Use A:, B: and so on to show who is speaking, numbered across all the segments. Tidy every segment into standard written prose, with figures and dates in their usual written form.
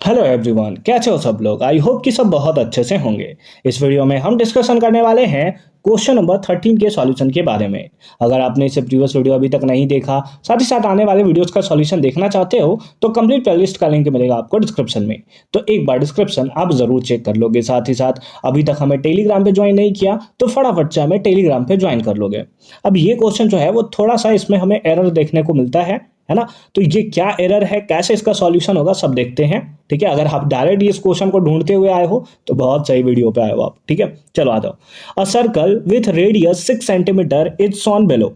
A: Hello everyone, कैसे हो सब लोग। आई होप कि सब बहुत अच्छे से होंगे। इस वीडियो में हम डिस्कशन करने वाले हैं क्वेश्चन नंबर 13 के सॉल्यूशन के बारे में। अगर आपने इसे प्रीवियस वीडियो अभी तक नहीं देखा, साथ ही साथ आने वाले वीडियोस का सॉल्यूशन देखना चाहते हो, तो कंप्लीट प्लेलिस्ट का लिंक मिलेगा आपको डिस्क्रिप्शन में। तो एक बार डिस्क्रिप्शन आप जरूर चेक कर लोगे। साथ ही साथ अभी तक हमें टेलीग्राम पे ज्वाइन नहीं किया तो फटाफट से हमें टेलीग्राम पे ज्वाइन कर लोगे। अब ये क्वेश्चन जो है वो थोड़ा सा इसमें हमें एरर देखने को मिलता है ना। तो ये क्या एरर है, कैसे इसका सॉल्यूशन होगा, सब देखते हैं। ठीक है, अगर आप डायरेक्ट इस क्वेश्चन को ढूंढते हुए आए हो तो बहुत सही वीडियो पे आए हो आप। ठीक है, चलो आ जाओ। A circle with radius 6 centimetre is shown below.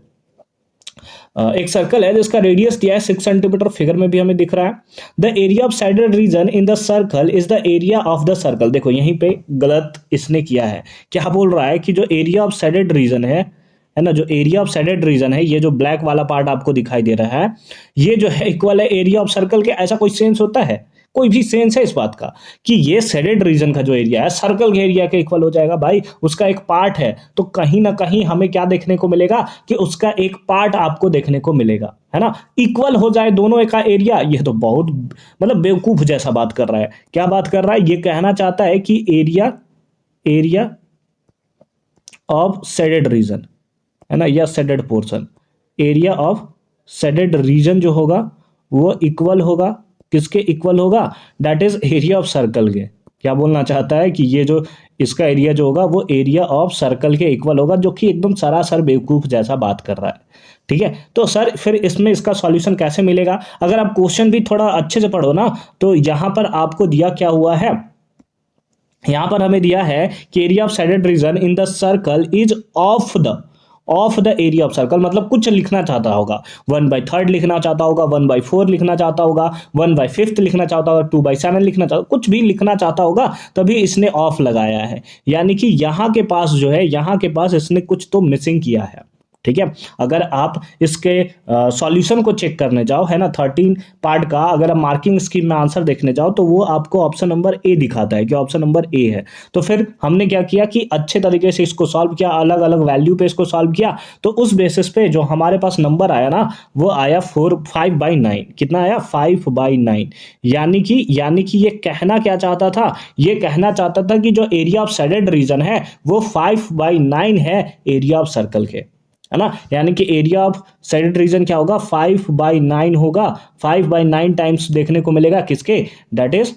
A: एक सर्कल है जिसका रेडियस दिया है 6 सेंटीमीटर, फिगर में भी हमें दिख रहा है। The area of shaded region in the circle is the area of the circle. देखो यहीं पे गलत इसने किया है। क्या बोल रहा है कि जो एरिया ऑफ साइडेड रीजन है ना, जो एरिया ऑफ साइडेड रीजन है, ये जो ब्लैक वाला पार्ट आपको दिखाई दे रहा है, ये जो है इक्वल है एरिया ऑफ सर्कल के। ऐसा कोई सेंस होता है? कोई भी सेंस है इस बात का कि ये शेडेड रीजन का जो एरिया है सर्कल के एरिया के इक्वल हो जाएगा? भाई उसका एक पार्ट है, तो कहीं ना कहीं हमें क्या देखने को मिलेगा कि उसका एक पार्ट आपको देखने को मिलेगा, है ना। इक्वल हो जाए दोनों का एरिया, ये तो बहुत मतलब बेवकूफ जैसा बात कर रहा है। क्या बात कर रहा है? ये कहना चाहता है कि area area of shaded region, है ना, या shaded portion, area of shaded region जो होगा वो इक्वल होगा किसके? इक्वल होगा, that is area of circle के। क्या बोलना चाहता है कि ये जो इसका एरिया जो होगा वो एरिया ऑफ सर्कल के इक्वल होगा, जो कि एकदम सरासर बेवकूफ जैसा बात कर रहा है। ठीक है, तो सर फिर इसमें इसका सॉल्यूशन कैसे मिलेगा? अगर आप क्वेश्चन भी थोड़ा अच्छे से पढ़ो ना, तो यहां पर आपको दिया क्या हुआ है, यहां पर हमें दिया है कि area of shaded region in the circle is of the area of circle. मतलब कुछ लिखना चाहता होगा, 1/3 लिखना चाहता होगा, 1/4 लिखना चाहता होगा, 1/5 लिखना चाहता होगा, 2/7 लिखना चाहता, कुछ भी लिखना चाहता होगा, तभी इसने ऑफ लगाया है। यानी कि यहां के पास जो है, यहां के पास इसने कुछ तो मिसिंग किया है। ठीक है, अगर आप इसके सॉल्यूशन को चेक करने जाओ, है ना, 13 पार्ट का अगर आप मार्किंग स्कीम में आंसर देखने जाओ तो वो आपको ऑप्शन नंबर ए दिखाता है कि ऑप्शन नंबर ए है। तो फिर हमने क्या किया कि अच्छे तरीके से इसको सॉल्व किया, अलग अलग वैल्यू पे इसको सॉल्व किया। तो उस बेसिस पे जो हमारे पास नंबर आया ना, वो आया 5/9। कितना आया? 5/9। यानी कि ये कहना क्या चाहता था? ये कहना चाहता था कि जो एरिया ऑफ साइडेड रीजन है वो 5/9 है एरिया ऑफ सर्कल के, है ना। यानी कि एरिया ऑफ साइडेड रीजन क्या होगा? 5/9 होगा। 5/9 टाइम्स देखने को मिलेगा किसके? दैट इज,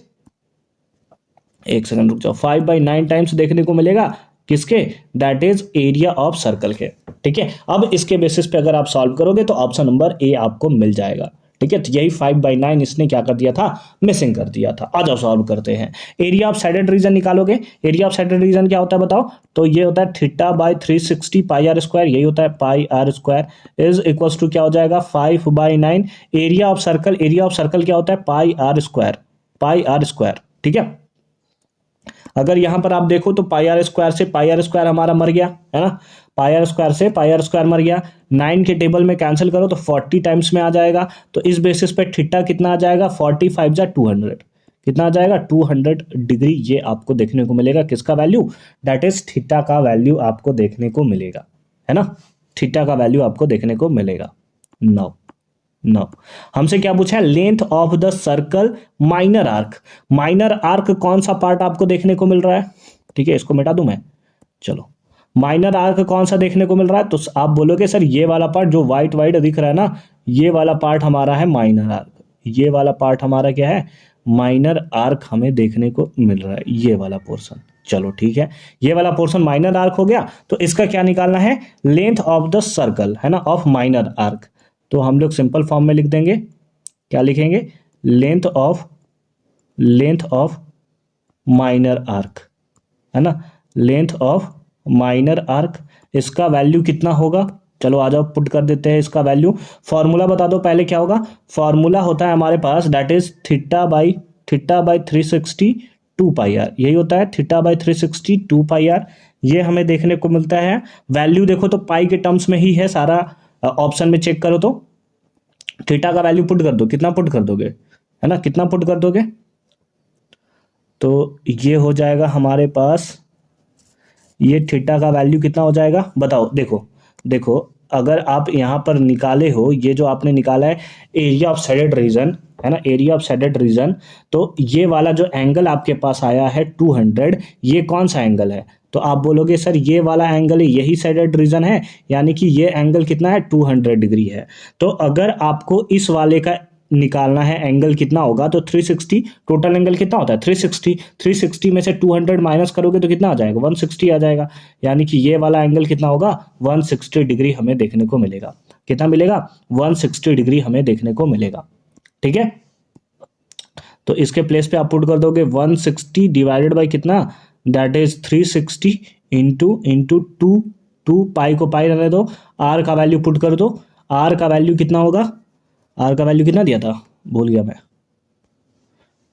A: एक सेकंड रुक जाओ, 5/9 टाइम्स देखने को मिलेगा किसके? That is area of circle के। ठीक है, अब इसके बेसिस पे अगर आप सॉल्व करोगे तो ऑप्शन नंबर ए आपको मिल जाएगा। ठीक है, तो यही 5/9 इसने क्या कर दिया था? मिसिंग कर दिया था। आ जाओ सॉल्व करते हैं। एरिया ऑफ साइडेड रीजन निकालोगे। एरिया ऑफ साइडेड रीजन क्या होता है बताओ? तो ये होता है θ/360 πr², यही होता है πr² इज इक्वल्स टू क्या हो जाएगा? 5/9। Area of circle, area of circle क्या होता है? πr²। ठीक है, अगर यहां पर आप देखो तो πr² से πr² हमारा मर गया, है ना। πr² से πr² मर गया। 9 के टेबल में कैंसिल करो तो 40 टाइम्स में आ जाएगा। तो इस बेसिस पे थीटा कितना आ जाएगा? 45/200। कितना आ जाएगा? 200 डिग्री। ये आपको देखने को मिलेगा किसका वैल्यू? दैट इज थीटा का वैल्यू आपको देखने को मिलेगा, है ना। थीटा का वैल्यू आपको देखने को मिलेगा। नो हमसे क्या पूछा है? Length of the circle minor arc. Minor arc कौन सा पार्ट आपको देखने को मिल रहा है? ठीक है, इसको मिटा दूं मैं। चलो, माइनर आर्क कौन सा देखने को मिल रहा है? तो आप बोलोगे सर ये वाला पार्ट जो व्हाइट व्हाइट दिख रहा है ना, ये वाला पार्ट हमारा है माइनर आर्क। ये वाला पार्ट हमारा क्या है? माइनर आर्क हमें देखने को मिल रहा है, ये वाला पोर्शन। चलो ठीक है, ये वाला पोर्शन माइनर आर्क हो गया। तो इसका क्या निकालना है? लेंथ ऑफ द सर्कल, है ना, ऑफ माइनर आर्क। तो हम लोग सिंपल फॉर्म में लिख देंगे। क्या लिखेंगे? लेंथ ऑफ माइनर आर्क, है ना, लेंथ ऑफ माइनर आर्क। इसका वैल्यू कितना होगा? चलो आ जाओ, पुट कर देते हैं इसका वैल्यू। फॉर्मूला बता दो पहले क्या होगा। फॉर्मूला होता है हमारे पास, दैट इज θ/360 2πr। यही होता है θ/360 2πr। ये हमें देखने को मिलता है। वैल्यू देखो तो पाई के टर्म्स में ही है सारा। ऑप्शन में चेक करो तो थीटा का वैल्यू पुट कर दो। कितना पुट कर दोगे, है ना, कितना पुट कर दोगे? तो ये हो जाएगा हमारे पास, ये थीटा का वैल्यू कितना हो जाएगा बताओ। देखो अगर आप यहाँ पर निकाले हो, ये जो आपने निकाला है एरिया ऑफ शेडेड रीजन, है ना, एरिया ऑफ शेडेड रीजन, तो ये वाला जो एंगल आपके पास आया है 200, ये कौन सा एंगल है? तो आप बोलोगे सर ये वाला एंगल है, यही शेडेड रीजन है, यानी कि ये एंगल कितना है 200 डिग्री है। तो अगर आपको इस वाले का निकालना है एंगल कितना होगा, तो 360, टोटल एंगल कितना होता है 360, 360 में से 200 माइनस करोगे तो कितना आ जाएगा 160 आ जाएगा, यानी कि ये वाला एंगल कितना होगा 160 डिग्री हमें देखने को मिलेगा। कितना मिलेगा 160 डिग्री हमें देखने को मिलेगा। ठीक है, तो इसके प्लेस पे आप पुट कर दोगे 160 डिवाइडेड बाई कितना, दैट इज 360 इंटू टू पाई को पाई रहने दो, आर का वैल्यू पुट कर दो। आर का वैल्यू कितना होगा, आर का वैल्यू कितना दिया था, भूल गया मैं,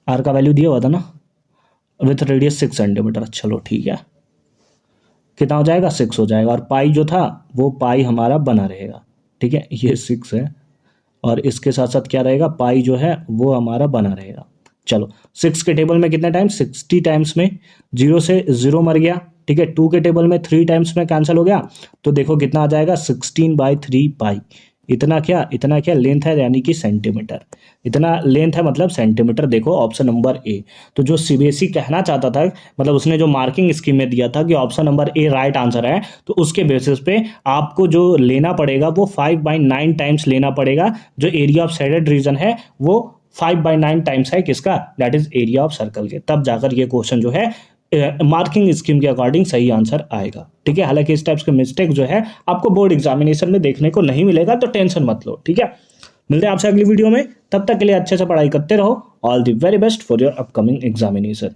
A: आर का वैल्यू दिया हुआ था ना, विथ रेडियस 6 सेंटीमीटर। चलो ठीक है, कितना हो जाएगा 6 हो जाएगा, और पाई जो था वो पाई हमारा बना रहेगा। ठीक है, ये 6 है और इसके साथ साथ क्या रहेगा, पाई जो है वो हमारा बना रहेगा। चलो 6 के टेबल में कितने टाइम्स, 60 टाइम्स में 0 से 0 मर गया। ठीक है, 2 के टेबल में 3 टाइम्स में कैंसिल हो गया, तो देखो कितना आ जाएगा 16/3 पाई। इतना क्या लेंथ है, यानी कि सेंटीमीटर। इतना लेंथ है मतलब सेंटीमीटर। देखो ऑप्शन नंबर ए। तो जो सीबीएसई कहना चाहता था, मतलब उसने जो मार्किंग स्कीम में दिया था कि option number A right answer है, तो उसके बेसिस पे आपको जो लेना पड़ेगा वो 5/9 टाइम्स लेना पड़ेगा। जो एरिया ऑफ शेडेड रीजन है वो 5/9 टाइम्स है किसका, that is area of circle के। तब जाकर ये क्वेश्चन जो है मार्किंग स्कीम के अकॉर्डिंग सही आंसर आएगा। ठीक है, हालांकि इस टाइप्स के मिस्टेक जो है आपको बोर्ड एग्जामिनेशन में देखने को नहीं मिलेगा, तो टेंशन मत लो। ठीक है, मिलते हैं आपसे अगली वीडियो में, तब तक के लिए अच्छे से पढ़ाई करते रहो। All the very best for your upcoming examination.